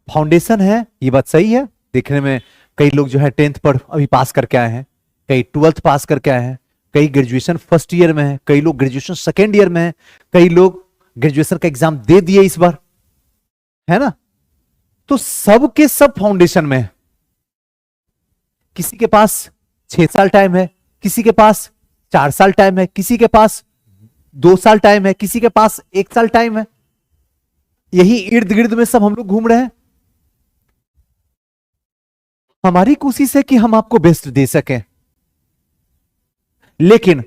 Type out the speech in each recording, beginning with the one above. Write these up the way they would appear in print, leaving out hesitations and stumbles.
Foundation है, ये बात सही है। देखने में कई लोग जो है 10th पर अभी पास करके आए हैं, कई 12th पास करके आए हैं, कई ग्रेजुएशन फर्स्ट ईयर में है, कई लोग ग्रेजुएशन सेकेंड ईयर में है, कई लोग ग्रेजुएशन का एग्जाम दे दिए इस बार, है ना। तो सब के सब फाउंडेशन में है। किसी के पास 6 साल टाइम है, किसी के पास 4 साल टाइम है, किसी के पास 2 साल टाइम है, किसी के पास 1 साल टाइम है। यही इर्द गिर्द में सब हम लोग घूम रहे हैं। हमारी कोशिश है कि हम आपको बेस्ट दे सकें, लेकिन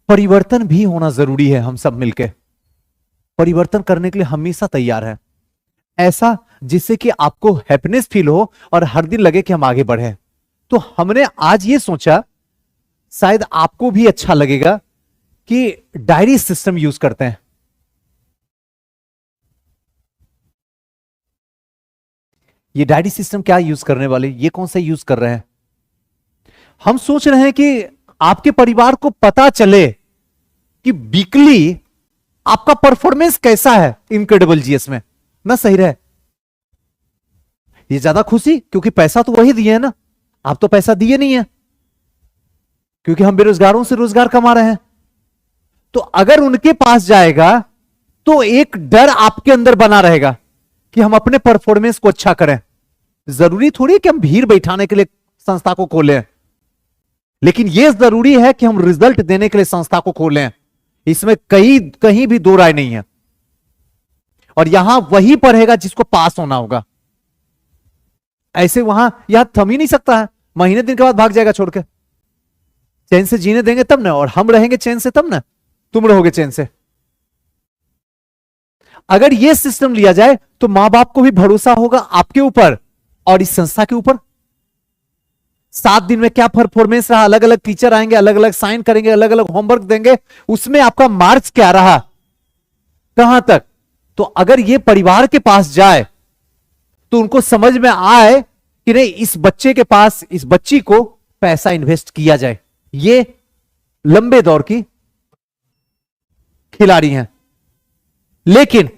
परिवर्तन भी होना जरूरी है। हम सब मिलकर परिवर्तन करने के लिए हमेशा तैयार हैं, ऐसा जिससे कि आपको हैप्पीनेस फील हो और हर दिन लगे कि हम आगे बढ़े। तो हमने आज ये सोचा, शायद आपको भी अच्छा लगेगा, कि डायरी सिस्टम यूज करते हैं। ये डायरी सिस्टम क्या यूज करने वाले, ये कौन सा यूज कर रहे हैं? हम सोच रहे हैं कि आपके परिवार को पता चले कि वीकली आपका परफॉर्मेंस कैसा है इनक्रेडिबल जीएस में, ना सही रहे। ये ज्यादा खुशी, क्योंकि पैसा तो वही दिए है ना, आप तो पैसा दिए नहीं है, क्योंकि हम बेरोजगारों से रोजगार कमा रहे हैं। तो अगर उनके पास जाएगा तो एक डर आपके अंदर बना रहेगा कि हम अपने परफॉर्मेंस को अच्छा करें। जरूरी थोड़ी कि हम भीड़ बैठाने के लिए संस्था को खोलें, लेकिन यह जरूरी है कि हम रिजल्ट देने के लिए संस्था को खोलें। इसमें कहीं भी दो राय नहीं है। और यहां वही पढ़ेगा जिसको पास होना होगा। ऐसे यहां थम ही नहीं सकता है, महीने दिन के बाद भाग जाएगा छोड़ के। चैन से जीने देंगे तब ना, और हम रहेंगे चैन से तब ना तुम रहोगे चैन से। अगर यह सिस्टम लिया जाए तो मां बाप को भी भरोसा होगा आपके ऊपर और इस संस्था के ऊपर। 7 दिन में क्या परफॉर्मेंस रहा, अलग अलग टीचर आएंगे, अलग अलग साइन करेंगे, अलग अलग होमवर्क देंगे, उसमें आपका मार्क्स क्या रहा, कहां तक। तो अगर यह परिवार के पास जाए तो उनको समझ में आए कि नहीं, इस बच्चे के पास, इस बच्ची को पैसा इन्वेस्ट किया जाए, ये लंबे दौर की खिलाड़ी हैं। लेकिन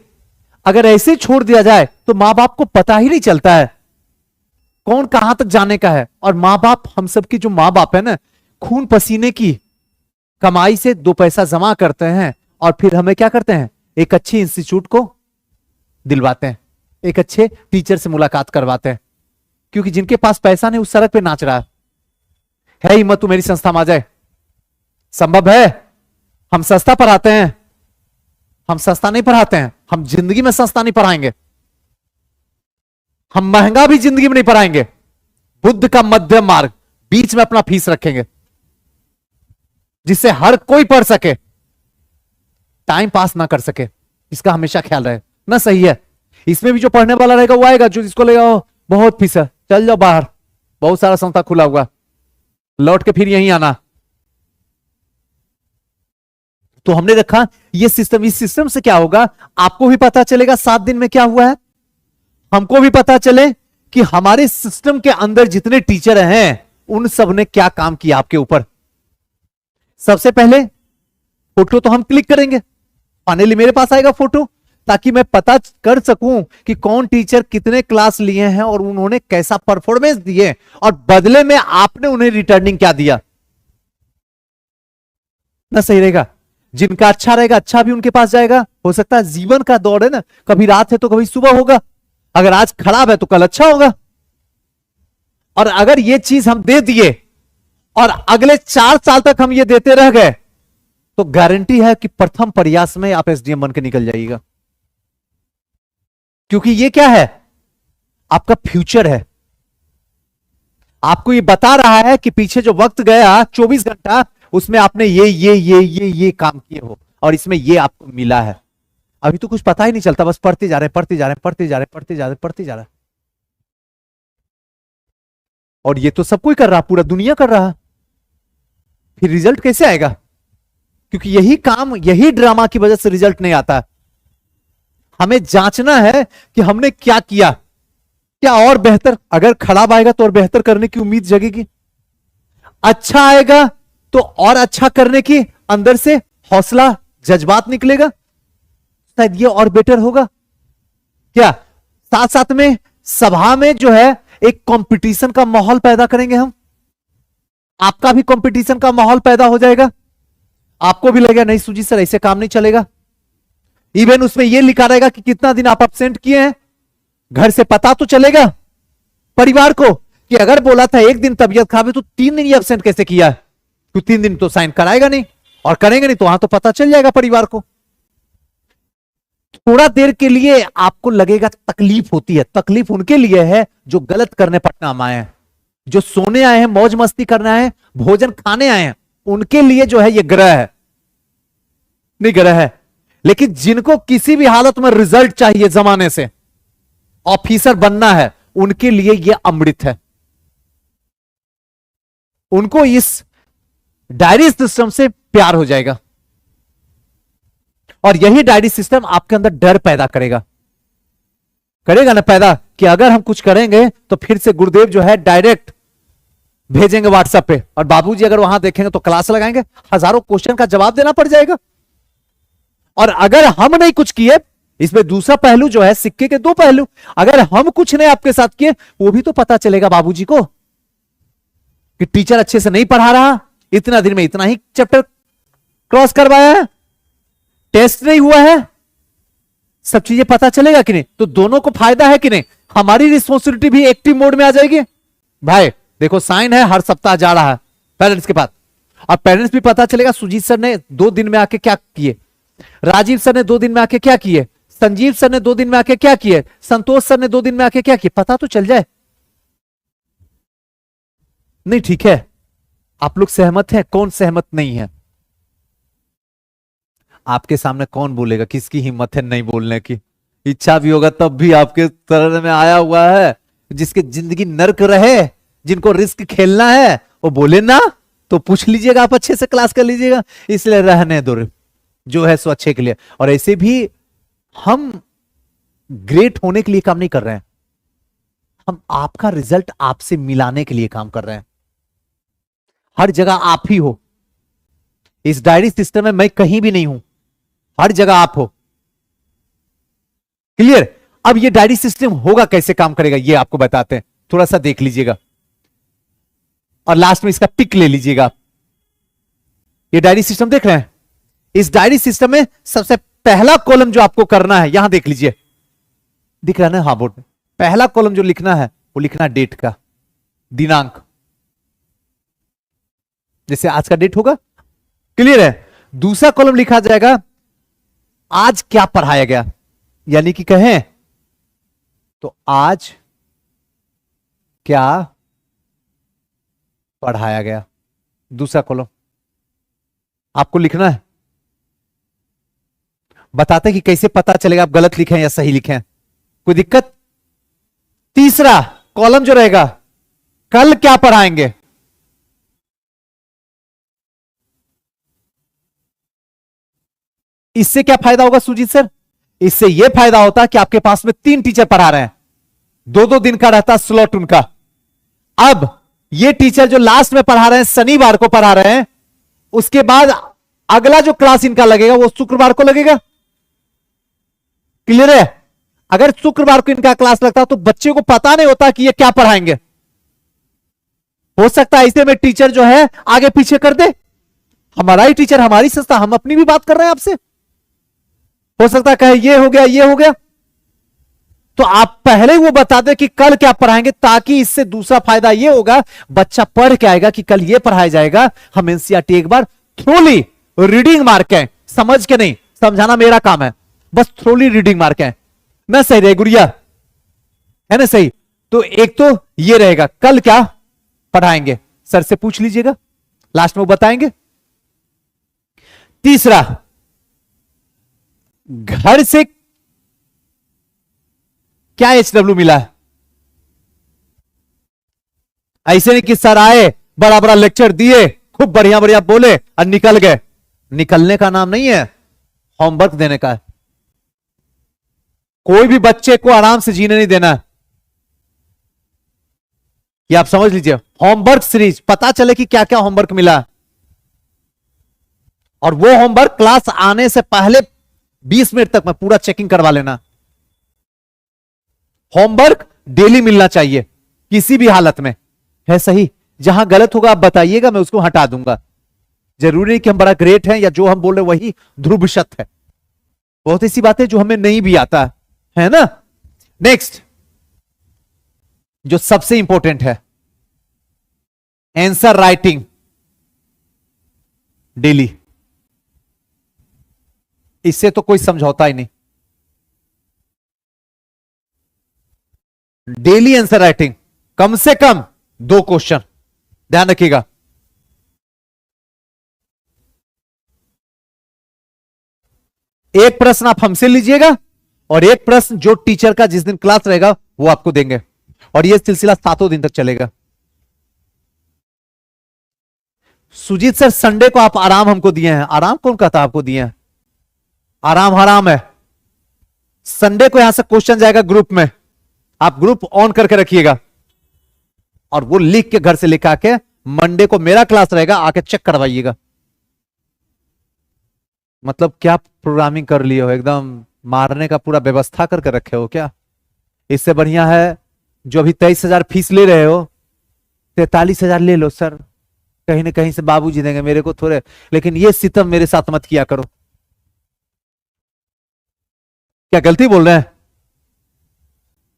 अगर ऐसे छोड़ दिया जाए तो मां बाप को पता ही नहीं चलता है कौन कहां तक जाने का है। और मां बाप, हम सबकी जो मां बाप है ना, खून पसीने की कमाई से 2 पैसा जमा करते हैं और फिर हमें क्या करते हैं, एक अच्छे इंस्टीट्यूट को दिलवाते हैं, एक अच्छे टीचर से मुलाकात करवाते हैं। क्योंकि जिनके पास पैसा नहीं उस सड़क पे नाच रहा है हिम्मत तो मेरी संस्था में आ जाए, संभव है। हम सस्ता पढ़ाते हैं, हम सस्ता नहीं पढ़ाते हैं, हम जिंदगी में सस्ता नहीं पढ़ाएंगे, हम महंगा भी जिंदगी में नहीं पढ़ाएंगे। बुद्ध का मध्यम मार्ग, बीच में अपना फीस रखेंगे जिससे हर कोई पढ़ सके, टाइम पास ना कर सके। इसका हमेशा ख्याल रहे ना, सही है। इसमें भी जो पढ़ने वाला रहेगा वो आएगा, जो जिसको लेगा बहुत फीस है, चल जाओ बाहर, बहुत सारा संस्था खुला हुआ, लौट के फिर यहीं आना। तो हमने रखा ये सिस्टम, इस सिस्टम से क्या होगा, आपको भी पता चलेगा 7 दिन में क्या हुआ है, हमको भी पता चले कि हमारे सिस्टम के अंदर जितने टीचर हैं उन सब ने क्या काम किया आपके ऊपर। सबसे पहले फोटो तो हम क्लिक करेंगे, फाइनली मेरे पास आएगा फोटो, ताकि मैं पता कर सकूं कि कौन टीचर कितने क्लास लिए हैं और उन्होंने कैसा परफॉर्मेंस दिए और बदले में आपने उन्हें रिटर्निंग क्या दिया, ना सही रहेगा। जिनका अच्छा रहेगा अच्छा भी उनके पास जाएगा। हो सकता है, जीवन का दौड़ है ना, कभी रात है तो कभी सुबह होगा, अगर आज खराब है तो कल अच्छा होगा। और अगर ये चीज हम दे दिए और अगले 4 साल तक हम ये देते रह गए तो गारंटी है कि प्रथम प्रयास में आप एसडीएम बन के निकल जाइएगा। क्योंकि ये क्या है, आपका फ्यूचर है। आपको ये बता रहा है कि पीछे जो वक्त गया 24 घंटा, उसमें आपने ये काम किए हो और इसमें ये आपको मिला है। अभी तो कुछ पता ही नहीं चलता, बस पढ़ते जा रहे हैं, पढ़ते जा रहे हैं, पढ़ते जा रहे हैं, पढ़ते जा रहे हैं, पढ़ते जा रहे हैं। और ये तो सब कोई कर रहा, पूरा दुनिया कर रहा। फिर रिजल्ट कैसे आएगा? क्योंकि यही काम, यही ड्रामा की वजह से रिजल्ट नहीं आता। हमें जांचना है कि हमने क्या किया, क्या और बेहतर। अगर खराब आएगा तो और बेहतर करने की उम्मीद जगेगी, अच्छा आएगा तो और अच्छा करने की अंदर से हौसला, जज्बात निकलेगा, शायद ये और बेटर होगा। क्या साथ साथ में सभा में जो है एक कंपटीशन का माहौल पैदा करेंगे हम। आपका भी कंपटीशन का माहौल पैदा हो जाएगा। आपको भी लगेगा नहीं सुजीत सर ऐसे काम नहीं चलेगा। इवन उसमें यह लिखा रहेगा कि कितना दिन आप एब्सेंट किए हैं, घर से पता तो चलेगा परिवार को कि अगर बोला था एक दिन तबीयत खराब है तो 3 दिन ही एब्सेंट कैसे किया है, तो 3 दिन तो साइन कराएगा नहीं, और करेंगे नहीं तो वहां तो पता चल जाएगा परिवार को। थोड़ा देर के लिए आपको लगेगा तकलीफ होती है, तकलीफ उनके लिए है जो गलत करने पटनाम आए हैं, जो सोने आए हैं, मौज मस्ती करने आए हैं, भोजन खाने आए हैं, उनके लिए जो है ये ग्रह है, नहीं ग्रह है। लेकिन जिनको किसी भी हालत में रिजल्ट चाहिए, जमाने से ऑफिसर बनना है, उनके लिए यह अमृत है। उनको इस डायरी सिस्टम से प्यार हो जाएगा, और यही डायरी सिस्टम आपके अंदर डर पैदा करेगा, करेगा ना पैदा, कि अगर हम कुछ करेंगे तो फिर से गुरुदेव जो है डायरेक्ट भेजेंगे व्हाट्सएप पे, और बाबूजी अगर वहां देखेंगे तो क्लास लगाएंगे, हजारों क्वेश्चन का जवाब देना पड़ जाएगा। और अगर हम नहीं कुछ किए, इसमें दूसरा पहलू जो है, सिक्के के 2 पहलू, अगर हम कुछ नहीं आपके साथ किए, वो भी तो पता चलेगा बाबूजी को कि टीचर अच्छे से नहीं पढ़ा रहा, इतना दिन में इतना ही चैप्टर क्रॉस करवाया है, टेस्ट नहीं हुआ है, सब चीजें पता चलेगा कि नहीं। तो दोनों को फायदा है कि नहीं, हमारी रिस्पॉन्सिबिलिटी भी एक्टिव मोड में आ जाएगी। भाई देखो साइन है, हर सप्ताह जा रहा है पेरेंट्स के पास, और पेरेंट्स भी पता चलेगा सुजीत सर ने 2 दिन में आके क्या किए, राजीव सर ने 2 दिन में आके क्या किए, संजीव सर ने 2 दिन में आके क्या किए, संतोष सर ने 2 दिन में आके क्या किए, पता तो चल जाए। नहीं ठीक है, आप लोग सहमत हैं, कौन सहमत नहीं है? आपके सामने कौन बोलेगा, किसकी हिम्मत है नहीं बोलने की? इच्छा भी होगा तब भी आपके तरह में आया हुआ है, जिसकी जिंदगी नर्क रहे, जिनको रिस्क खेलना है, वो बोले ना, तो पूछ लीजिएगा, आप अच्छे से क्लास कर लीजिएगा। इसलिए रहने दो, जो है सो अच्छे के लिए। और ऐसे भी हम ग्रेट होने के लिए काम नहीं कर रहे हैं, हम आपका रिजल्ट आपसे मिलाने के लिए काम कर रहे हैं। हर जगह आप ही हो, इस डायरी सिस्टम में मैं कहीं भी नहीं हूं, हर जगह आप हो। क्लियर? अब ये डायरी सिस्टम होगा कैसे, काम करेगा, ये आपको बताते हैं, थोड़ा सा देख लीजिएगा और लास्ट में इसका पिक ले लीजिएगा। ये डायरी सिस्टम देख रहे हैं, इस डायरी सिस्टम में सबसे पहला कॉलम जो आपको करना है, यहां देख लीजिए, दिख रहा है ना, हाँ बोर्ड में पहला कॉलम जो लिखना है वो लिखना डेट का, दिनांक, जैसे आज का डेट होगा। क्लियर है? दूसरा कॉलम लिखा जाएगा आज क्या पढ़ाया गया, यानी कि कहें तो आज क्या पढ़ाया गया, दूसरा कॉलम आपको लिखना है। बताते कि कैसे पता चलेगा आप गलत लिखे हैं या सही लिखे हैं, कोई दिक्कत? तीसरा कॉलम जो रहेगा, कल क्या पढ़ाएंगे, इससे क्या फायदा होगा सुजीत सर? इससे यह फायदा होता है कि आपके पास में 3 टीचर पढ़ा रहे हैं, 2-2 दिन का रहता स्लॉट उनका। अब ये टीचर जो लास्ट में पढ़ा रहे हैं, शनिवार को पढ़ा रहे हैं, उसके बाद अगला जो क्लास इनका लगेगा वो शुक्रवार को लगेगा। क्लियर है? अगर शुक्रवार को इनका क्लास लगता तो बच्चे को पता नहीं होता कि ये क्या पढ़ाएंगे। हो सकता है ऐसे में टीचर जो है आगे पीछे कर दे, हमारा ही टीचर, हमारी संस्था, हम अपनी भी बात कर रहे हैं आपसे, हो सकता है कहे ये हो गया, ये हो गया, तो आप पहले वो बता दें कि कल क्या पढ़ाएंगे, ताकि इससे दूसरा फायदा ये होगा, बच्चा पढ़ के आएगा कि कल ये पढ़ाया जाएगा। हम एनसीईआरटी एक बार थ्रोली रीडिंग मार्क है, समझ के नहीं, समझाना मेरा काम है, बस थ्रोली रीडिंग मार्क है ना। सही रहे गुड़िया, है ना सही? तो एक तो ये रहेगा कल क्या पढ़ाएंगे, सर से पूछ लीजिएगा, लास्ट में वो बताएंगे। तीसरा, घर से क्या एचडब्ल्यू मिला है। ऐसे नहीं कि सर आए, बड़ा बड़ा लेक्चर दिए, खूब बढ़िया बढ़िया बोले और निकल गए। निकलने का नाम नहीं है, होमवर्क देने का है। कोई भी बच्चे को आराम से जीने नहीं देना है, ये आप समझ लीजिए। होमवर्क सीरीज, पता चले कि क्या क्या होमवर्क मिला, और वो होमवर्क क्लास आने से पहले 20 मिनट तक मैं पूरा चेकिंग करवा लेना। होमवर्क डेली मिलना चाहिए किसी भी हालत में, है सही? जहां गलत होगा आप बताइएगा, मैं उसको हटा दूंगा। जरूरी नहीं कि हम बड़ा ग्रेट हैं या जो हम बोल रहे वही ध्रुव सत्य है। बहुत ऐसी बातें जो हमें नहीं भी आता है ना। नेक्स्ट जो सबसे इंपॉर्टेंट है, आंसर राइटिंग डेली। इससे तो कोई समझौता ही नहीं। डेली आंसर राइटिंग, कम से कम 2 क्वेश्चन, ध्यान रखिएगा। एक प्रश्न आप हमसे लीजिएगा और एक प्रश्न जो टीचर का जिस दिन क्लास रहेगा वो आपको देंगे, और यह सिलसिला 7 दिन तक चलेगा। सुजीत सर संडे को आप आराम हमको दिए हैं। आराम कौन कहता आपको दिए हैं? आराम हराम है। संडे को यहां से क्वेश्चन जाएगा ग्रुप में, आप ग्रुप ऑन करके रखिएगा और वो लिख के घर से लिखा के मंडे को मेरा क्लास रहेगा, आके चेक करवाइएगा। मतलब क्या प्रोग्रामिंग कर लिए हो, एकदम मारने का पूरा व्यवस्था करके रखे हो क्या? इससे बढ़िया है जो अभी 23,000 फीस ले रहे हो, 43,000 ले लो सर, कहीं ना कहीं से बाबूजी देंगे मेरे को थोड़े, लेकिन ये सितम मेरे साथ मत किया करो। क्या गलती बोल रहे हैं?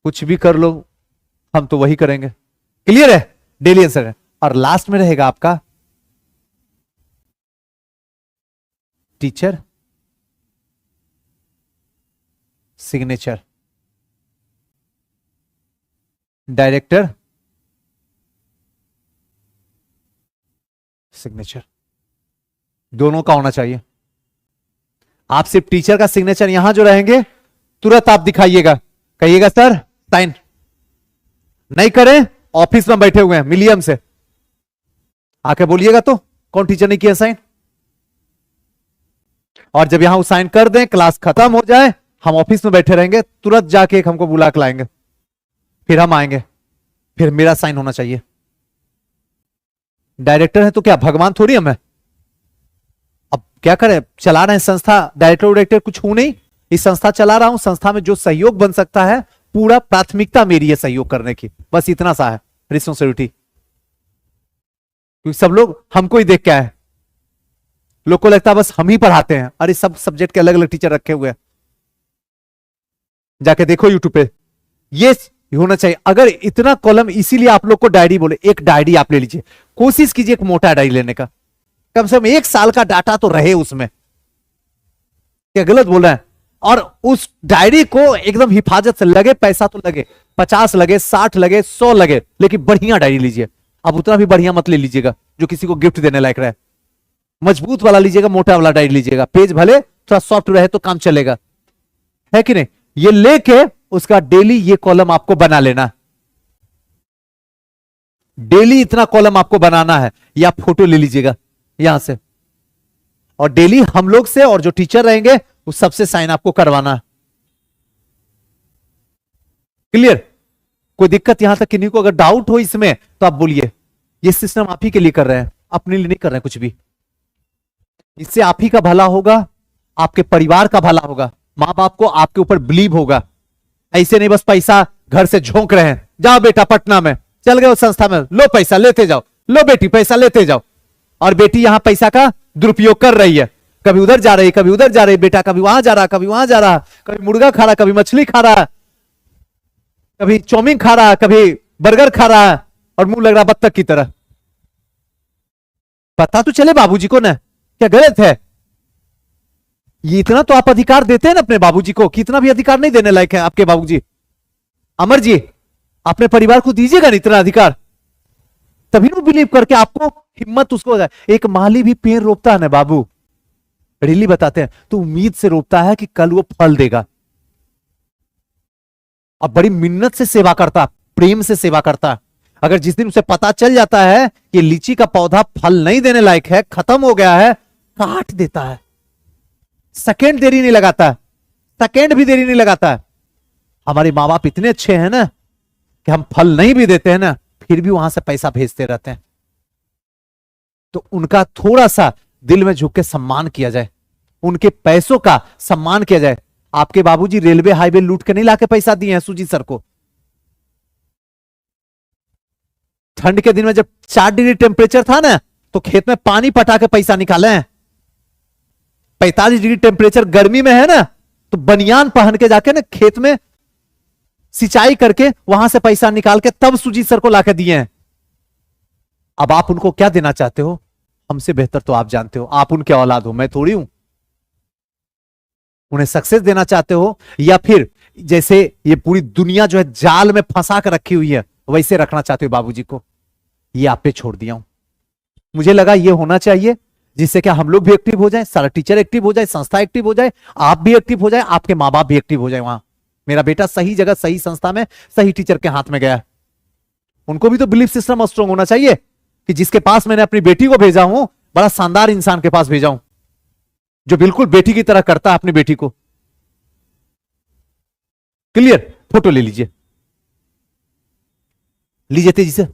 कुछ भी कर लो, हम तो वही करेंगे। क्लियर है? डेली आंसर है। और लास्ट में रहेगा आपका टीचर सिग्नेचर, डायरेक्टर सिग्नेचर, दोनों का होना चाहिए। आप सिर्फ टीचर का सिग्नेचर यहां जो रहेंगे तुरंत आप दिखाइएगा, कहिएगा सर साइन। नहीं करें, ऑफिस में बैठे हुए हैं मिलियम से, आके बोलिएगा तो कौन टीचर ने किया साइन। और जब यहां वो साइन कर दें, क्लास खत्म हो जाए, हम ऑफिस में बैठे रहेंगे, तुरंत जाके एक हमको बुला के लाएंगे, फिर हम आएंगे, फिर मेरा साइन होना चाहिए। डायरेक्टर है तो क्या भगवान थोड़ी हम है? अब क्या करें, चला रहे हैं संस्था, डायरेक्टर कुछ हूं नहीं, इस संस्था चला रहा हूं। संस्था में जो सहयोग बन सकता है, पूरा प्राथमिकता मेरी है सहयोग करने की, बस इतना सा है रिस्पॉन्सिबिलिटी। क्योंकि सब लोग हमको ही देख के आए, लोग को लगता है बस हम ही पढ़ाते हैं। अरे सब सब्जेक्ट के अलग अलग टीचर रखे हुए हैं, जाके देखो यूट्यूब पे, ये होना चाहिए। अगर इतना कॉलम, इसीलिए आप लोग को डायरी बोले, एक डायरी आप ले लीजिए, कोशिश कीजिए एक मोटा डायरी लेने का, कम से कम 1 साल का डाटा तो रहे उसमें। क्या गलत बोल रहे हैं? और उस डायरी को एकदम हिफाजत से, लगे पैसा तो लगे, 50 लगे, 60 लगे, 100 लगे, लेकिन बढ़िया डायरी लीजिए। अब उतना भी बढ़िया मत ले लीजिएगा जो किसी को गिफ्ट देने लायक रहे, मजबूत वाला लीजिएगा, मोटा वाला डायरी लीजिएगा, पेज भले थोड़ा सॉफ्ट रहे तो काम चलेगा, है कि नहीं? ये लेके उसका डेली ये कॉलम आपको बना लेना, डेली इतना कॉलम आपको बनाना है, या फोटो ले लीजिएगा यहां से, और डेली हम लोग से और जो टीचर रहेंगे उस सबसे साइन आपको करवाना है। क्लियर? कोई दिक्कत यहां तक किन्हीं को अगर डाउट हो इसमें तो आप बोलिए। ये सिस्टम आप ही के लिए कर रहे हैं, अपने लिए नहीं कर रहे हैं कुछ भी। इससे आप ही का भला होगा, आपके परिवार का भला होगा, मां बाप को आपके ऊपर बिलीव होगा। ऐसे नहीं बस पैसा घर से झोंक रहे हैं, जाओ बेटा पटना में चल गए उस संस्था में, लो पैसा लेते जाओ, लो बेटी पैसा लेते जाओ, और बेटी यहां पैसा का दुरुपयोग कर रही है, कभी उधर जा रही, कभी उधर जा रही, बेटा कभी वहां जा रहा, कभी वहां जा रहा, कभी मुर्गा खा रहा, कभी मछली खा रहा, कभी चाउमीन खा रहा, कभी बर्गर खा रहा, और मुंह लग रहा बत्तख की तरह। पता तो चले बाबूजी को ना, क्या गलत है? ये इतना तो आप अधिकार देते हैं ना अपने बाबूजी को, कितना भी अधिकार नहीं देने लायक है आपके बाबूजी। अमर जी, अपने परिवार को दीजिएगा ना इतना अधिकार, तभी वो बिलीव करके आपको हिम्मत उसको हो जाए। एक माली भी पेड़ रोपता है ना बाबू, रियली बताते हैं, तो उम्मीद से रोपता है कि कल वो फल देगा, और बड़ी मिन्नत से सेवा करता, प्रेम से सेवा करता। अगर जिस दिन उसे पता चल जाता है कि लीची का पौधा फल नहीं देने लायक है, खत्म हो गया है, काट देता है। सेकेंड देरी नहीं लगाता, सेकेंड भी देरी नहीं लगाता। हमारे माँ बाप इतने अच्छे हैं ना कि हम फल नहीं भी देते हैं ना, फिर भी वहां से पैसा भेजते रहते हैं। तो उनका थोड़ा सा दिल में झुक के सम्मान किया जाए, उनके पैसों का सम्मान किया जाए। आपके बाबूजी रेलवे हाईवे लूट के नहीं लाके पैसा दिए हैं सुजीत सर को, ठंड के दिन में जब 4 डिग्री टेम्परेचर था ना, तो खेत में पानी पटा के पैसा निकाले हैं। 45 डिग्री टेम्परेचर गर्मी में है ना, तो बनियान पहन के जाके ना खेत में सिंचाई करके वहां से पैसा निकाल के तब सुजीत सर को लाके दिए हैं। अब आप उनको क्या देना चाहते हो? हमसे बेहतर तो आप जानते हो, आप उनके औलाद हो, मैं थोड़ी हूं। उन्हें सक्सेस देना चाहते हो, या फिर जैसे ये पूरी दुनिया जो है जाल में फंसा कर रखी हुई है वैसे रखना चाहते हो बाबूजी को? ये आप पे छोड़ दिया हूं। मुझे लगा ये होना चाहिए जिससे क्या हम लोग भी एक्टिव हो जाए, सारा टीचर एक्टिव हो जाए, संस्था एक्टिव हो जाए, आप भी एक्टिव हो जाए, आपके मां बाप भी एक्टिव हो जाए। वहां मेरा बेटा सही जगह सही संस्था में सही टीचर के हाथ में गया। उनको भी तो बिलीफ सिस्टम स्ट्रांग होना चाहिए कि जिसके पास मैंने अपनी बेटी को भेजा हूं, बड़ा शानदार इंसान के पास भेजा हूं, जो बिल्कुल बेटी की तरह करता है अपनी बेटी को। क्लियर? फोटो ले लीजिए, लीजिए तेजी से।